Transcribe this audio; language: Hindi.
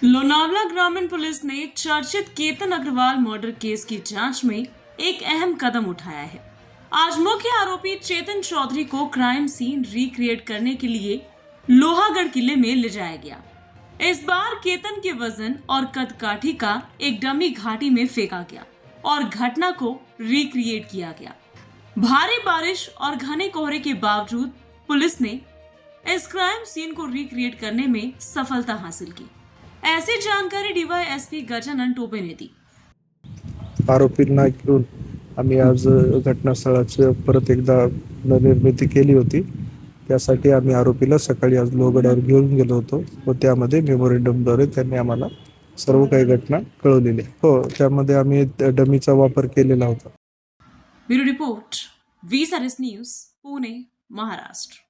लोनावला ग्रामीण पुलिस ने चर्चित केतन अग्रवाल मर्डर केस की जांच में एक अहम कदम उठाया है। आज मुख्य आरोपी चेतन चौधरी को क्राइम सीन रिक्रिएट करने के लिए लोहागढ़ किले में ले जाया गया। इस बार केतन के वजन और कद काठी का एक डमी घाटी में फेंका गया और घटना को रिक्रिएट किया गया। भारी बारिश और घने कोहरे के बावजूद पुलिस ने इस क्राइम सीन को रिक्रिएट करने में सफलता हासिल की। ऐसी जानकारी डीवायएसपी गजानन टोपे ने दी। आरोपींना घेऊन आम्ही आज घटनास्थळाची परत एकदा निर्मिती केली होती। त्यासाठी आम्ही आरोपीला सकाळी आज लोहगडावर घेऊन गेलो होतो व त्यामध्ये मेमोरेंडमद्वारे त्यांनी आम्हाला सर्व काही घटना कळवलेली आहे। हो, त्यामध्ये आम्ही डमीचा वापर केलेला होता। Bureau report, V-SRS news, Pune, Maharashtra.